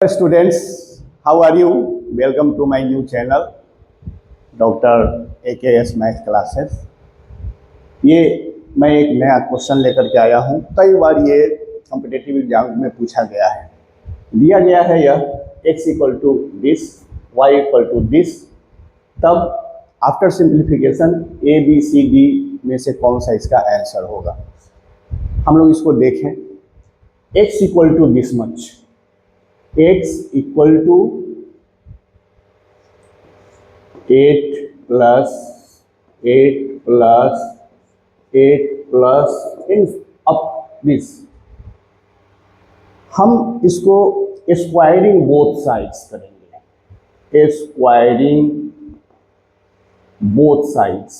Students, how are you? Welcome to my new channel, doctor AKS math classes. ये मैं एक नया question लेकर के आया हूँ। कई बार ये कॉम्पिटिटिव एग्जाम में पूछा गया है। दिया गया है यह x equal to this, y equal to this, तब after simplification a b c d में से कौन सा इसका आंसर होगा। हम लोग इसको देखें। x equal to this much, x equal to 8 plus 8 plus 8 plus in up this. हम इसको स्क्वायरिंग बोथ साइड्स करेंगे। Squaring both sides,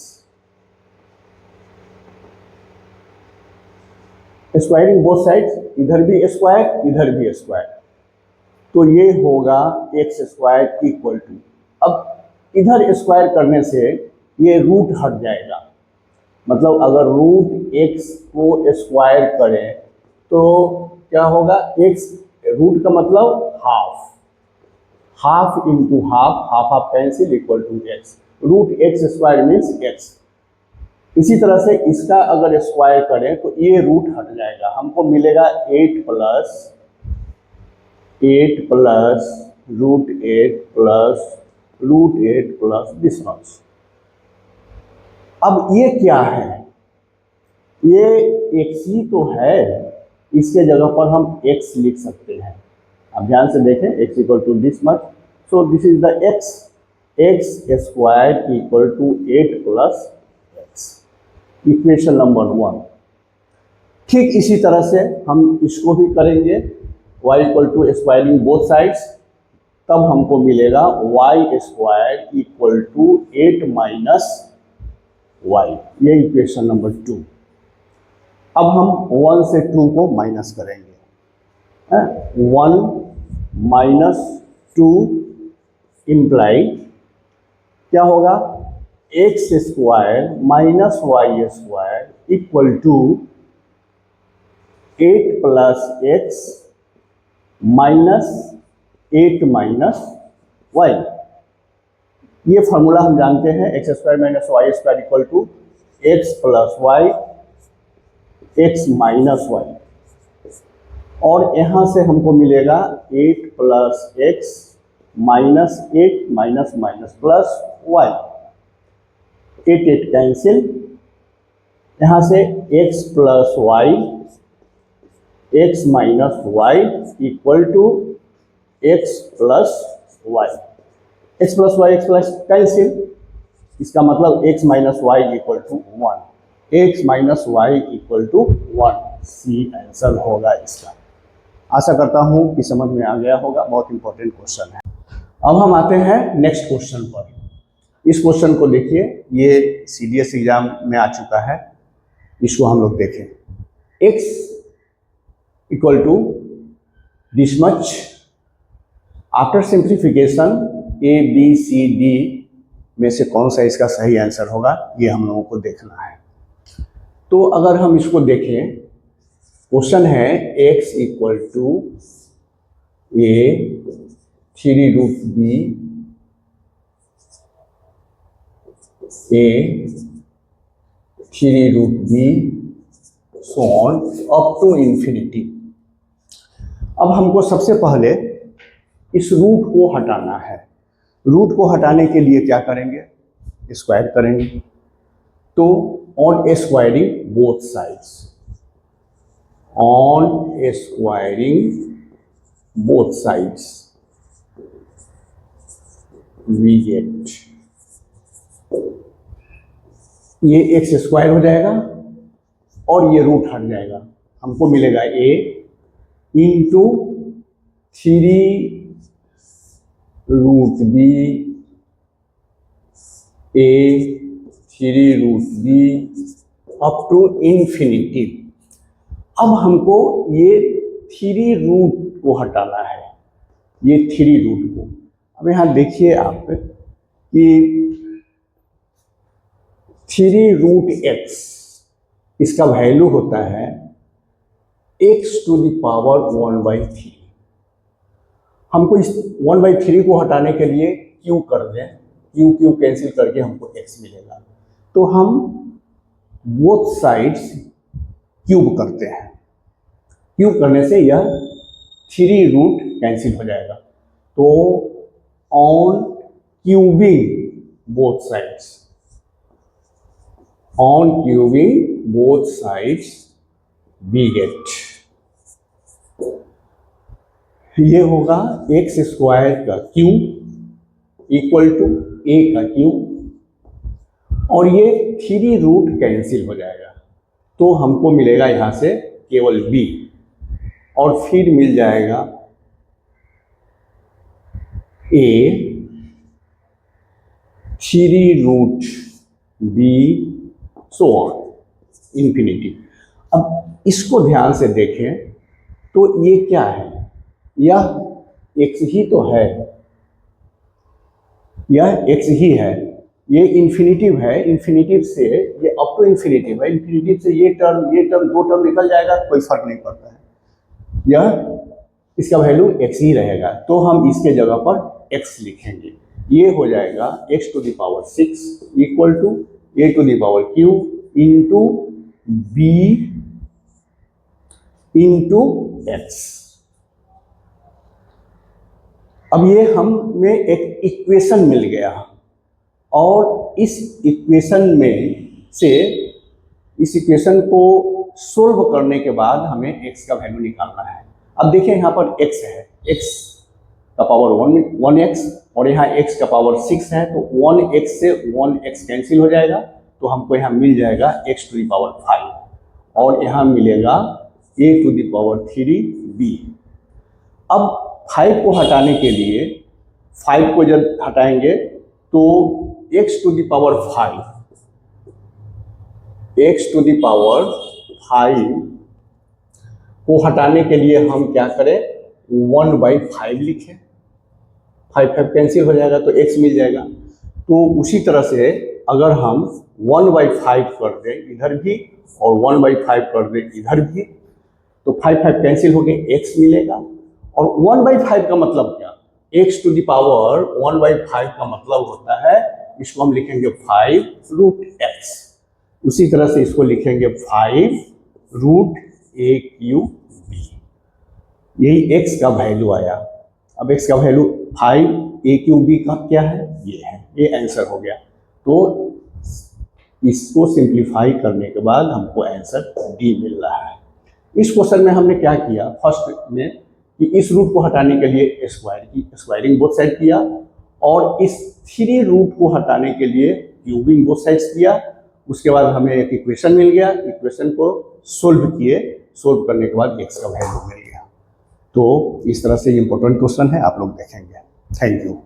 squaring both sides, इधर भी स्क्वायर इधर भी स्क्वायर, तो ये होगा एक्स स्क्वायर इक्वल टू। अब इधर स्क्वायर करने से ये रूट हट जाएगा, मतलब अगर रूट एक्स को स्क्वायर करें तो क्या होगा, एक्स रूट का मतलब half, half into half, half half cancel equal to x, root x square means x. इसी तरह से इसका अगर स्क्वायर करें तो ये रूट हट जाएगा, हमको मिलेगा 8 plus root 8 plus this much. अब ये क्या है, ये x ही तो है, इसके जगह पर हम x लिख सकते हैं। अब ध्यान से देखें, x equal to this much, so this is the x square equal to 8 plus x, equation number 1। ठीक इसी तरह से हम इसको भी करेंगे, y equal to squaring both sides, तब हमको मिलेगा y square equal to 8 minus y, ये इक्वेशन नंबर 2। अब हम 1 से 2 को माइनस करेंगे। 1 माइनस 2 इम्प्लाई क्या होगा, x square minus y square equal to 8 plus x minus 8 minus y. ये फॉर्मूला हम जानते हैं, x square minus y square equal to x plus y, x minus y, और यहाँ से हमको मिलेगा 8 plus x minus 8 minus minus plus y, 8 cancel, यहाँ से x plus y, x minus y equal to x plus y, x plus cancel, इसका मतलब x minus y equal to 1, x minus y equal to 1, C answer होगा इसका। आशा करता हूँ कि समझ में आ गया होगा, बहुत इंपॉर्टेंट क्वेश्चन है। अब हम आते हैं नेक्स्ट क्वेश्चन पर। इस क्वेश्चन को देखिए, ये CDS एग्जाम में आ चुका है, इसको हम लोग देखें। x equal to this much, after simplification a b c d में से कौन सा इसका सही आंसर होगा, ये हम लोगों को देखना है। तो अगर हम इसको देखें, क्वेश्चन है x equal to a 3 root b a 3 root b so on up to infinity. अब हमको सबसे पहले इस रूट को हटाना है। रूट को हटाने के लिए क्या करेंगे, स्क्वायर करेंगे। तो on squaring both sides, on squaring both sides we get, ये एक्स स्क्वायर हो जाएगा और ये रूट हट जाएगा, हमको मिलेगा a into 3 root b, a 3 root b up to infinity. अब हमको ये 3 रूट को हटाना है, ये 3 रूट को। अब यहाँ देखिए आप कि 3 रूट एक्स, इसका वैल्यू होता है x टू द पावर 1/3। हमको इस 1/3 को हटाने के लिए क्यू कर दें, क्यू क्यू कैंसिल करके हमको x मिलेगा। तो हम बोथ साइड्स क्यूब करते हैं, क्यूब करने से यह 3 रूट कैंसिल हो जाएगा। तो on cubing both sides, on cubing both sides we get, ये होगा एक्स स्क्वायर का क्यूब इक्वल टू ए का क्यूब, और ये 3 रूट कैंसिल हो जाएगा। तो हमको मिलेगा यहां से केवल b, और फिर मिल जाएगा a 3 root b so on infinity. अब इसको ध्यान से देखें तो ये क्या है, यह x ही तो है, यह x ही है, ये इन्फिनिटिव है, इन्फिनिटिव से ये अप टू इन्फिनिटिव है, इन्फिनिटिव से ये टर्म 2 टर्म निकल जाएगा, कोई फर्क नहीं पड़ता है, यह इसका वैल्यू x ही रहेगा। तो हम इसके जगह पर x लिखेंगे, ये हो जाएगा x to the power 6 equal to a to the power q into b into x। अब ये हमें एक इक्वेशन मिल गया, और इस इक्वेशन में से इस इक्वेशन को सोल्व करने के बाद हमें x का वैल्यू निकालना है। अब देखिए यहाँ पर x है, x का पावर 1x, और यहाँ x का पावर 6 है, तो 1x से 1x कैंसिल हो जाएगा, तो हमको यहाँ मिल जाएगा x टू द पावर 5, और यहाँ मिलेगा a to the power 3b। अब 5 को हटाने के लिए, 5 को जब हटाएंगे तो x to the power 5, x to the power 5 को हटाने के लिए हम क्या करें, 1/5 लिखें, 5 कैंसिल हो जाएगा तो x मिल जाएगा। तो उसी तरह से अगर हम 1/5 कर दें इधर भी और 1/5 कर दें इधर भी, तो 5 कैंसिल हो गए, x मिलेगा। और 1/5 का मतलब क्या, x टू द पावर 1/5 का मतलब होता है, इसको हम लिखेंगे 5 रूट x। उसी तरह से इसको लिखेंगे 5 रूट a क्यूब b। यही x का वैल्यू आया। अब x का वैल्यू 5 a क्यूब b का क्या है, ये है, ये आंसर हो गया। तो इसको सिंप्लीफाई करने के बाद हमको आंसर d मिल रहा है। इस क्वेश्चन में हमने क्या किया, फर्स्ट में कि इस रूट को हटाने के लिए स्क्वायरिंग बोथ साइड किया, और इस 3 रूट को हटाने के लिए क्यूबिंग बोथ साइड्स किया। उसके बाद हमें एक इक्वेशन मिल गया, इक्वेशन को सोल्व किए, सोल्व करने के बाद x का वैल्यू मिल गया। तो इस तरह से इंपॉर्टेंट क्वेश्चन है, आप लोग देखेंगे। Thank you.